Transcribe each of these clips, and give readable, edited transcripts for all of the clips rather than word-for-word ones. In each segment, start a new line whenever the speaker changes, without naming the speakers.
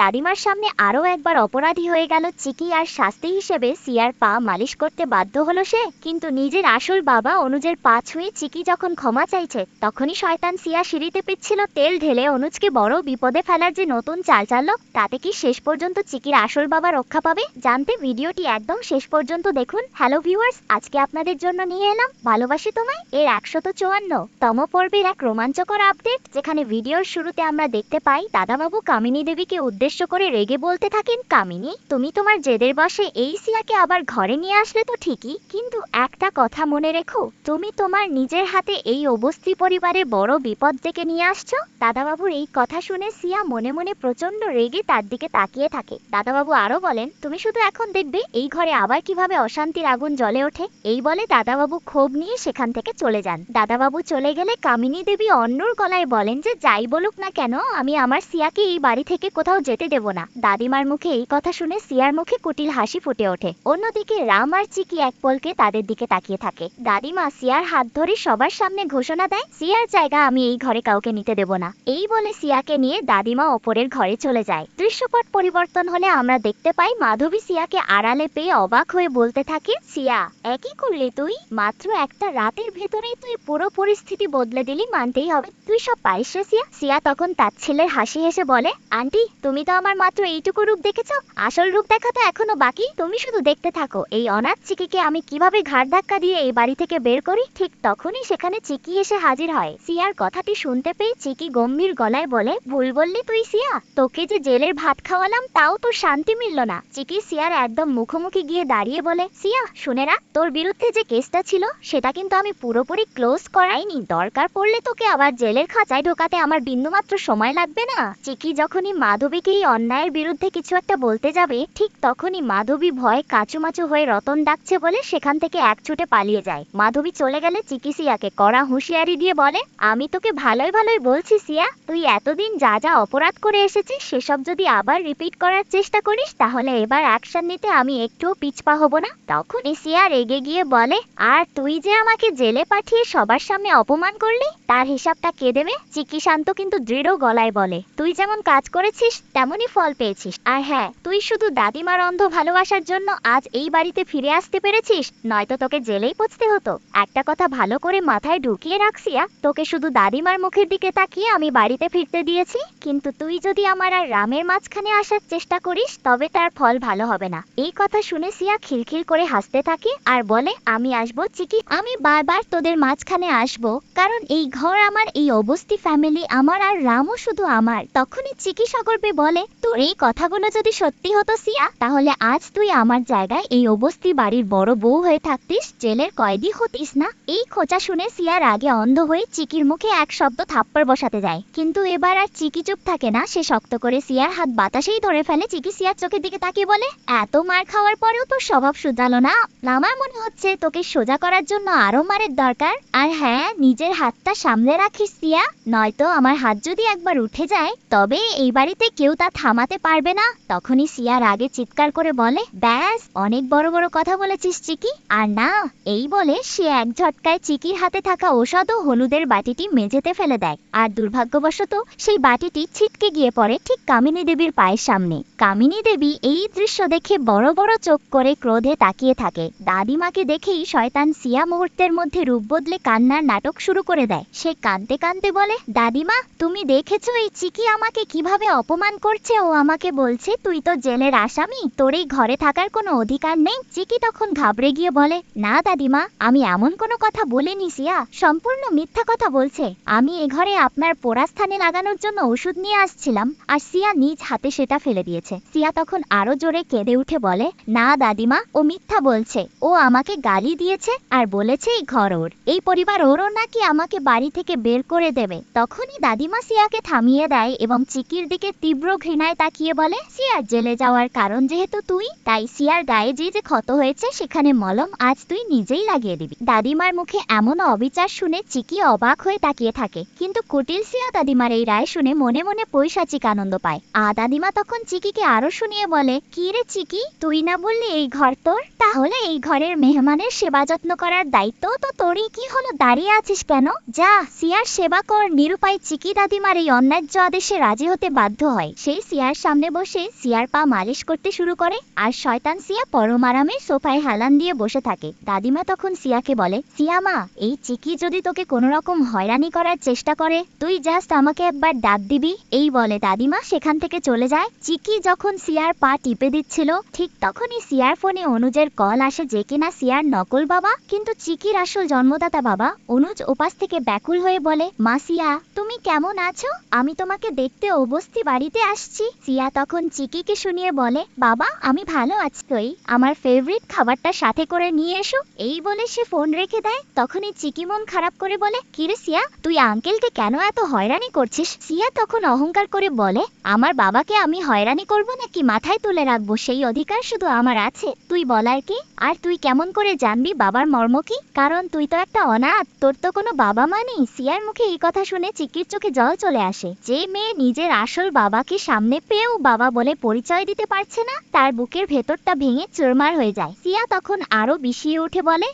দাদিমার সামনে আরো একবার অপরাধী হয়ে গেল চিকি। আর শাস্তি হিসেবে সিয়ার পা মালিশ করতে বাধ্য হলো সে। কিন্তু নিজের আসল বাবা অনুজের পা ছুঁয়ে চিকি যখন ক্ষমা চাইছে, তখনই শয়তান সিয়া সিঁড়িতে পিচ্ছিল তেল ঢেলে অনুজকে বড় বিপদে ফেলার যে নতুন চাল চাললো, তাতে কি শেষ পর্যন্ত চিকির আসল বাবা রক্ষা পাবে? জানতে ভিডিওটি একদম শেষ পর্যন্ত দেখুন। হ্যালো ভিউয়ার্স, আজকে আপনাদের জন্য নিয়ে এলাম ভালোবাসি তোমায় এর 154তম পর্বের এক রোমাঞ্চকর আপডেট, যেখানে ভিডিওর শুরুতে আমরা দেখতে পাই দাদাবাবু কামিনী দেবীকে উদ্দেশ্য করে রেগে বলতে থাকেন, কামিনী তুমি তোমার জেদের বশে এই সিয়াকে আবার ঘরে নিয়ে আসলে তো ঠিকই, কিন্তু একটা কথা মনে রেখো, তুমি তোমার নিজের হাতে এই অবস্থি পরিবারের বড় বিপদ ডেকে নিয়ে আসছো। দাদাবাবুর এই কথা শুনে সিয়া মনে মনে প্রচন্ড রেগে তার দিকে তাকিয়ে থাকে। দাদাবাবু আরো বলেন, তুমি শুধু এখন দেখবে এই ঘরে আবার কিভাবে অশান্তির আগুন জ্বলে ওঠে। এই বলে দাদাবাবু ক্ষোভ নিয়ে সেখান থেকে চলে যান। দাদাবাবু চলে গেলে কামিনী দেবী অন্যর গলায় বলেন যে যাই বলুক না কেন, আমি আমার সিয়াকে এই বাড়ি থেকে কোথাও যেতে দেব না। দাদিমার মুখে এই কথা শুনে সিয়ার মুখে কুটিল হাসি ফুটে ওঠে। অন্যদিকে রাম আর চিকি এক পলকে তাদের দিকে তাকিয়ে থাকে। দাদিমা সিয়ার হাত ধরে সবার সামনে ঘোষণা দেয়, সিয়ার জায়গা আমি এই ঘরে কাউকে নিতে দেব না। এই বলে সিয়াকে নিয়ে দাদিমা ওপরের ঘরে চলে যায়। দৃশ্যপট পরিবর্তন হলে আমরা দেখতে পাই মাধবী সিয়াকে আড়ালে পেয়ে অবাক হয়ে বলতে থাকে, সিয়া একই করলি তুই? মাত্র একটা রাতের ভেতরেই তুই পুরো পরিস্থিতি বদলে দিলি, মানতেই হবে তুই সব পারিস রে সিয়া। সিয়া তখন তার ছেলের হাসি হেসে বলে, আন্টি তুমি তো আমার মাত্র এইটুকু রূপ দেখেছো, আসল রূপ দেখা তো এখনো বাকি, তুমি শুধু দেখতে থাকো এই অনাথ চিকিকে আমি কিভাবে ঘাড় ধাক্কা দিয়ে এই বাড়ি থেকে বের করি। ঠিক তখনই সেখানে চিকি এসে হাজির হয়। সিয়ার কথাটি শুনতে পেয়ে চিকি গম্ভীর গলায় বলে, ভুল বললি তুই সিয়া, তোকে যে জেলের ভাত খাওয়ালাম তাও তোর শান্তি মিলল না। চিকি সিয়ার একদম মুখোমুখি গিয়ে দাঁড়িয়ে বলে, সিয়া শুনে রাখ, তোর বিরুদ্ধে যে কেসটা ছিল সেটা কিন্তু আমি পুরোপুরি ক্লোজ করাইনি, দরকার পড়লে তোকে আবার জেলের খাঁচায় ঢোকাতে আমার বিন্দুমাত্র সময় লাগবে না। চিকি যখনই মাধবীকে এই অন্যায়ের বিরুদ্ধে কিছু একটা বলতে যাবে, ঠিক তখনই মাধবী ভয়ে কাচুমাচু হয়ে রতন ডাকছে বলে সেখান থেকে এক ছুটে পালিয়ে যায়। মাধবী চলে গেলে চিকি সিয়াকে কড়া হুঁশিয়ারি দিয়ে বলে, আমি তোকে ভালোই ভালোই বলছি সিয়া, তুই এতদিন যা যা অপরাধ করে এসেছিস সেসব যদি আবার রিপিট করার চেষ্টা করিস তাহলে এবার অ্যাকশন নিতে আমি একটুও পিছপা হব না। তখনই সিয়া রেগে গিয়ে বলে, আর তুই যে আমাকে জেলে পাঠিয়ে সবার সামনে অপমান করলি তার হিসাবটা কে দেবে? চিকি শান্ত কিন্তু দৃঢ় গলায় বলে, তুই যেমন কাজ করেছিস তেমনই ফল পেয়েছিস। আর হ্যাঁ, তুই শুধু দাদিমার অন্ধ ভালোবাসার জন্য আজ এই বাড়িতে ফিরে আসতে পেরেছিস, নয়তো তোকে জেলেই পচতে হতো। একটা কথা ভালো করে মাথায় ঢুকিয়ে রাখছিয়া, তোকে শুধু দাদিমার মুখের দিকে তাকিয়ে আমি বাড়িতে ফিরতে দিয়েছি, কিন্তু তুই যদি আমার আর রামের মাঝখানে আসার চেষ্টা করিস তবে তার ফল ভালো হবে না। এই কথা শুনে সিয়া খিলখিল করে হাসতে থাকে আর বলে, আমি আসবো চিকি, আমি বারবার তোদের মাঝখানে আসবো, কারণ এই ঘর আমার, এই অবস্থি ফ্যামিলি আমার, আর রামও শুধু আমার। তখনই চিকি সগর্বে বলে, তোর এই কথাগুলো যদি সত্যি হতো সিয়া, তাহলে আজ তুই আমার জায়গায় এই অবস্থি বাড়ির বড় বউ হয়ে থাকতিস, জেলের কয়েদি হতিস না। এই খোঁচা শুনে সিয়ার আগে অন্ধ হয়ে চিকির মুখে এক শব্দ থাপ্পড় বসাতে যায়, কিন্তু এবার আর চিকি চুপ থাকে না, সে শক্ত করে সিয়ার হাত বাতাসেই ধরে ফেলে। চিকি সিয়ার চোখের দিকে তাকিয়ে বলে, এত মার খাওয়ার পরেও তোর স্বভাব শুধালো না? আমার মনে হচ্ছে তোকে সোজা করার জন্য আরো মারের দরকার। আর হ্যাঁ, নিজের হাতটা সামলে রাখিস সিয়া, নয়তো আমার হাত যদি একবার উঠে যায় তবে এই বাড়িতে কেউ তা থামাতে পারবে না। তখনই সিয়ার আগে চিৎকার করে বলে, ব্যাস অনেক বড় বড় কথা বলেছিস চিকি, আর না। এই বলে সে এক ঝটকায় চিকির হাতে থাকা ঔষধ ও হলুদের বাটিটি মেঝেতে ফেলে দেয়, আর দুর্ভাগ্যবশত সেই বাটিটি ছিটকে গিয়ে পড়ে ঠিক কামিনী দেবীর পায়ের সামনে। কামিনী দেবী এই দৃশ্য দেখে বড় বড় চোখ করে ক্রোধে তাকিয়ে থাকে। দাদিমাকে দেখেই শয়তান সিয়া মুহূর্তের মধ্যে রূপ বদলে কান্নার নাটক শুরু করে দেয়। সে কাঁদতে কাঁদতে বলে, দাদিমা তুমি দেখেছো এই চিকি আমাকে কিভাবে অপমান করছে? ও আমাকে বলছে তুই তো জেলের আসামি, তোর এই ঘরে থাকার কোনো অধিকার নেই। চিকি তখন ঘাবড়ে গিয়ে বলে, না দাদিমা, আমি এমন কোনো কথা বলিনি, সিয়া সম্পূর্ণ মিথ্যা কথা বলছে। আমি এ ঘরে আপনার পোড়া স্থানে লাগানোর জন্য ওষুধ নিয়ে আসছিলাম, আর সিয়া নিজ হাতে সেটা ফেলে দিয়েছে। সিয়া তখন আরো জোরে কেঁদে উঠে বলে, না দাদিমা, ও মিথ্যা বলছে, ও আমাকে গালি দিয়েছে আর বলেছে এই ঘর ওর, এই পরিবার ওরও নাকি আমাকে বাড়ি থেকে বের করে দেবে। তখনই দাদিমা সিয়াকে থামিয়ে দেয় এবং চিকির দিকে তীব্র ঘৃণায় তাকিয়ে বলে, সিয়ার জেলে যাওয়ার কারণ যেহেতু তুই, তাই সিয়ার গায়ে যে যে ক্ষত হয়েছে সেখানে মলম আজ তুই নিজেই লাগিয়ে দিবি। দাদিমার মুখে এমন অবিচার শুনে চিকি অবাক হয়ে তাকিয়ে থাকে, কিন্তু কুটিল সিয়া দাদিমার এই রায় শুনে মনে মনে পৈশাচিক আনন্দ পায়। দাদিমা তখন চিকিকে আরো শুনিয়ে বলে, কি রে চিকি, তুই না বললি এই ঘর তোর, তাহলে এই ঘরের মেহমানের সেবা যত্ন করার দায়িত্ব তো তোরই, কি হলো দাঁড়িয়ে আছিস কেন? যা সিয়ার সেবা কর। নিরুপায় চিকি দাদিমার এই অন্যায্য আদেশে রাজি হতে বাধ্য হয়। সেই সিয়ার সামনে বসে সিয়ার পা মালিশ করতে শুরু করে, আর শয়তান সিয়া পরম আরামে সোফায় হেলান দিয়ে বসে থাকে। দাদিমা তখন সিয়াকে বলে, সিয়া মা, এই চিকি যদি তোকে কোনো রকম হয়রানি করার চেষ্টা করে, তুই জাস্ট আমাকে একবার ডাক দিবি। এই বলে দাদিমা সেখান থেকে চলে যায়। চিকি যখন সিয়ার পা টিপে দিচ্ছিল, ঠিক তখনই সিয়ার ফোনে অনুজের কল আসে, যে কিনা সিয়ার নকল বাবা কিন্তু চিকির আসল জন্মদাতা বাবা। অনুজ ওপাশ থেকে ব্যাকুল হয়ে বলে, মা সিয়া, তুমি কেমন আছো? আমি তোমাকে দেখতে অবস্থি বাড়িতে আসছি। সিয়া তখন চিকিকে শুনিয়ে বলে, বাবা আমি ভালো আছি, তুই আমার ফেভারিট খাবারটা সাথে করে নিয়ে এসো। এই বলে সে ফোন রেখে দেয়। তখনই চিকি মন খারাপ করে বলে, কিরে সিয়া, তুই আঙ্কেলকে কেন এত হয়রানি করছিস? সিয়া তখন অহংকার করে বলে, আমার বাবাকে আমি হয়রানি করব নাকি মাথায় তুলে রাখবো, সেই অধিকার শুধু আমার আছে, তুই বলার কি? আর তুই কেমন করে জানবি বাবার মর্ম কি? কারণ তুই তো একটা অনাথ, তোর তো কোনো বাবা মা নেই। সিয়ার মুখে এই কথা শুনে চিকির চোখে জল চলে আসে। যে মেয়ে নিজের আসল বাবাকে সামনে পেয়েও বাবা বলে পরিচয় দিতে পারছে না, তার বুকের ভেতরটা ভেঙে চুরমার হয়ে যায়। সিয়া তখন আরো বিষিয়ে উঠে বলে,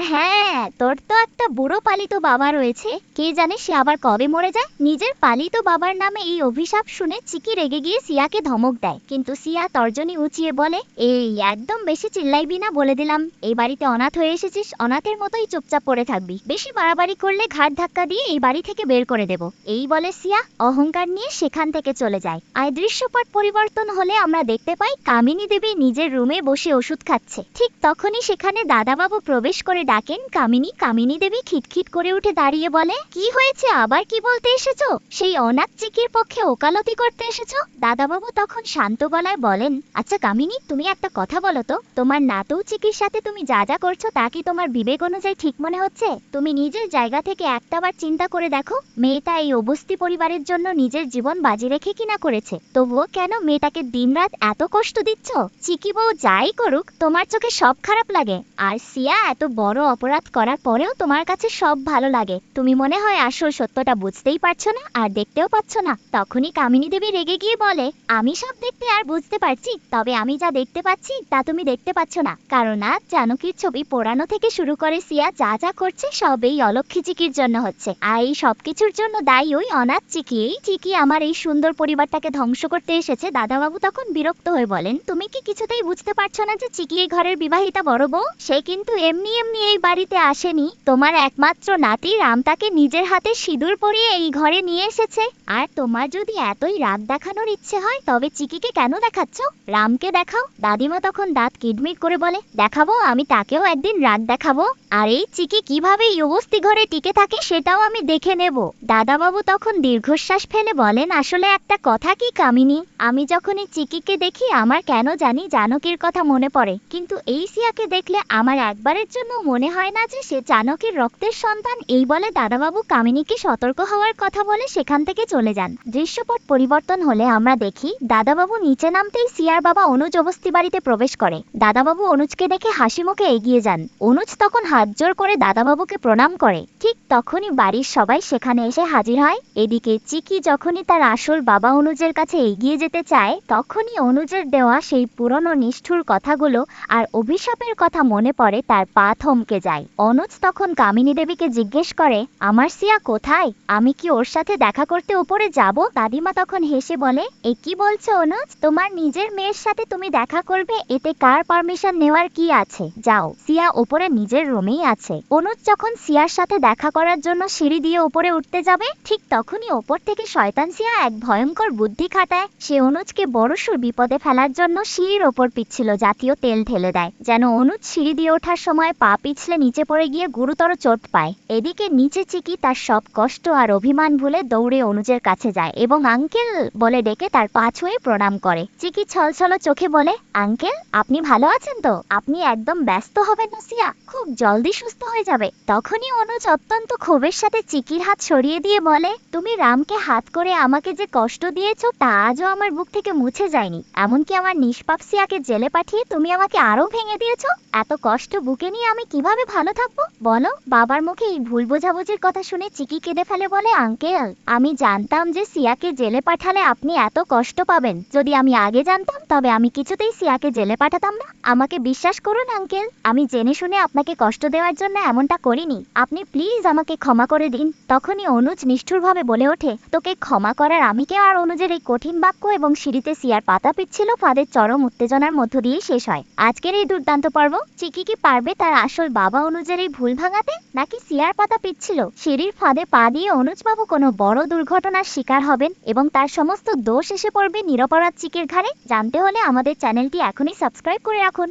হ্যাঁ, তোর তো একটা বুড়ো পালিত বাবা রয়েছে, কে জানে সে আবার কবে মরে যায়। নিজের পালিত বাবার নামে এই অভিশাপ শুনে চিকি রেগে গিয়ে সিয়াকে ধমক দেয়, কিন্তু সিয়া তর্জনী উঁচিয়ে বলে, এই একদম বেশি চিল্লাইবি না, বলে দিলাম। এই বাড়িতে অনাথ হয়ে এসেছিস, অনাথের মতোই চুপচাপ পড়ে থাকবি, বেশি বাড়াবাড়ি করলে ঘাট ধাক্কা দিয়ে এই বাড়ি থেকে বের করে দেব। এই বলে সিয়া অহংকার নিয়ে সেখান থেকে চলে যায়। আর দৃশ্যপট পরিবর্তন হলে আমরা দেখতে পাই কামিনী দেবী নিজের রুমে বসে ওষুধ খাচ্ছে। ঠিক তখনই সেখানে দাদাবাবু প্রবেশ করে ডাকেন, কামিনী। কামিনী দেবী খিটখিট করে উঠে দাঁড়িয়ে বলে, কি হয়েছে, আবার কি বলতে এসেছো? সেই অনাথ চিকির পক্ষে ওকালতি করতে এসেছো? দাদাবাবু তখন শান্ত গলায় বলেন, আচ্ছা কামিনী, তুমি একটা কথা বলো তো, তোমার নাতু চিকির সাথে তুমি যা যা করছো তা কি তোমার বিবেক অনুযায়ী ঠিক মনে হচ্ছে? তুমি নিজের জায়গা থেকে একটাবার চিন্তা করে দেখো, মেয়েটা এই অবস্থি পরিবারের জন্য নিজের জীবন বাজি রেখে কিনা করেছে, তবুও কেন মেয়েটাকে দিনরাত এত কষ্ট দিচ্ছ? চিকি বউ যাই করুক, তোমার চোখে সব খারাপ লাগে, আর সিয়া এত বড় অপরাধ করার পরেও তোমার কাছে সব ভালো লাগে। তুমি মনে হয় আসল সত্যটা বুঝতেই পারছো না আর দেখতেও পাচ্ছ না। তখনই কামিনী দেবী রেগে গিয়ে বলে, আমি সব দেখতে আর বুঝতে পারছি, তবে আমি যা দেখতে পাচ্ছি তা তুমি দেখতে পাচ্ছ না, কারণ আজ জানকীর ছবি পোড়ানো থেকে শুরু করে সিয়া যা যা করছে সব এই অলক্ষী চিকির জন্য হচ্ছে, আর এই সবকিছুর জন্য দায়ী ওই অনাথ চিকি। এই চিকি আমার এই সুন্দর পরিবারটাকে ধ্বংস করতে এসেছে। দাদাবাবু তখন বিরক্ত হয়ে বলেন, তুমি কি কিছুতেই বুঝতে পারছো না যে চিকি এই ঘরের বিবাহিতা বড় বউ? সে কিন্তু এমনি এমনি এই বাড়িতে আসেনি, তোমার একমাত্র নাতি রাম তাকে নিজের হাতে সিঁদুর পরিয়ে এই ঘরে নিয়ে এসেছে। আর তোমার যদি এতই রাগ দেখানোর ইচ্ছে হয়, তবে চিকিকে কেন দেখাচ্ছ? রামকে দেখাও। দাদিমা তখন দাঁত কিডমিট করে বলে, দেখাবো, আমি তাকেও একদিন রাগ দেখাবো, আর এই চিকি কিভাবে এই অবস্থি ঘরে টিকে থাকে সেটাও আমি দেখে নেব। দাদাবাবু তখন দীর্ঘশ্বাস ফেলে বলেন, আসলে একটা কথা কি কামিনী, আমি যখন এই চিকিকে দেখি আমার কেন জানি জানকীর কথা মনে পড়ে, কিন্তু এই সিয়াকে দেখলে আমার একবারের জন্য মনে হয় না যে সে জানকীর রক্তের সন্তান। এই বলে দাদাবাবু কামিনীকে সতর্ক হওয়ার কথা বলে সেখান থেকে চলে যান। দৃশ্যপট পরিবর্তন হলে আমরা দেখি দাদাবাবু নিচে নামতেই সিয়ার বাবা অনুজ অবস্থি বাড়িতে প্রবেশ করে। দাদাবাবু অনুজকে দেখে হাসি মুখে এগিয়ে যান। অনুজ তখন হাত জোর করে দাদাবাবুকে প্রণাম করে। ঠিক তখনই বাড়ির সবাই সেখানে এসে হাজির হয়। এদিকে চিকি যখনই তার আসল বাবা অনুজের কাছে এগিয়ে যেতে চায়, তখনই অনুজের দেওয়া সেই পুরনো নিষ্ঠুর কথাগুলো আর অভিশাপের কথা মনে পড়ে, তার পা থমকে যায়। অনুজ তখন কামিনী দেবীকে জিজ্ঞেস করে, আমার সিয়া কোথায়? আমি কি ওর সাথে দেখা করতে উপরে যাব? দাদিমা তখন হেসে বলে, এ কি বলছো অনুজ, তোমার নিজের মেয়ের সাথে তুমি দেখা করবে, এতে কার পারমিশন নেওয়ার কি আছে? যাও, সিয়া উপরে নিজের রুমেই আছে। অনুজ যখন সিয়ার সাথে দেখা করার জন্য সিঁড়ি দিয়ে উপরে উঠতে যাবে, ঠিক তখনই ওপর থেকে শয়তান সিয়া এক ভয়ঙ্কর বুদ্ধি খাটায়। সে অনুজকে বড়সড় বিপদে ফেলার জন্য সিঁড়ির ওপর পিচ্ছিল জাতীয় তেল ঢেলে দেয়, যেন অনুজ সিঁড়ি দিয়ে ওঠার সময় পা পিছলে নিচে পড়ে গিয়ে গুরুতর চোট পায়। এদিকে নিচে চিকি তার সব কষ্ট আর অভিমান ভুলে দৌড়ে অনুজের কাছে যায় এবং আঙ্কেল বলে ডেকে তার পা ছুঁয়ে প্রণাম করে। চিকি ছলছল চোখে বলে, আঙ্কেল আপনি ভালো আছেন তো? আপনি একদম ব্যস্ত হবেন না, সিয়া খুব জলদি সুস্থ হয়ে যাবে। তখনই অনুজ অত্যন্ত ক্ষোভের সাথে চিকির হাত সরিয়ে দিয়ে বলে, তুমি রামকে হাত করে আমাকে যে কষ্ট দিয়েছো তা আজও আমার বুক থেকে মুছে যায়নি, এমনকি আমার নিষ্পাপ সিয়াকে জেলে পাঠিয়ে তুমি আমাকে আরো ভেঙে দিয়েছো। এত কষ্ট বুকে নিয়ে আমি কিভাবে ভালো থাকবো বলো? বাবার মুখে এই ভুল বোঝাবুঝির কথা শুনে চিকি কেঁদে ফেলে বলে, আঙ্কেল আমি জানতাম যে সিয়াকে জেলে পাঠালে আপনি এত কষ্ট পাবেন। যদি আমি আগে জানতাম তবে আমি কিছুতেই সিয়াকে জেলে পাঠাতাম না। আমাকে বিশ্বাস করুন আঙ্কেল, আমি জেনে শুনে আপনাকে কষ্ট দেওয়ার জন্য এমনটা করিনি, আপনি প্লিজ আমাকে ক্ষমা করে দিন। তখনই অনুজ নিষ্ঠুরভাবে বলে ওঠে, তোকে ক্ষমা করার আমি কে? আর অনুজের এই কঠিন বাক্য এবং সিঁড়িতে সিয়ার পাতা পিচ্ছিল ফাঁদের চরম উত্তেজনার মধ্য দিয়ে শেষ হয়। আজকের এই দুর্দান্ত পর্ব, চিকি কি পারবে তার আসল বাবা অনুজের এই ভুল ভাঙাতে, নাকি সিয়ার পাতা পিচ্ছিল সিঁড়ির ফাঁদে পা দিয়ে অনুজবাবু কোনো বড় দুর্ঘটনার শিকার হবেন এবং তার সমস্ত দোষ এসে পড়বে নিরপরাধ চিকির ঘাড়ে? জানতে হলে আমাদের চ্যানেলটি এখনই সাবস্ক্রাইব করে রাখুন।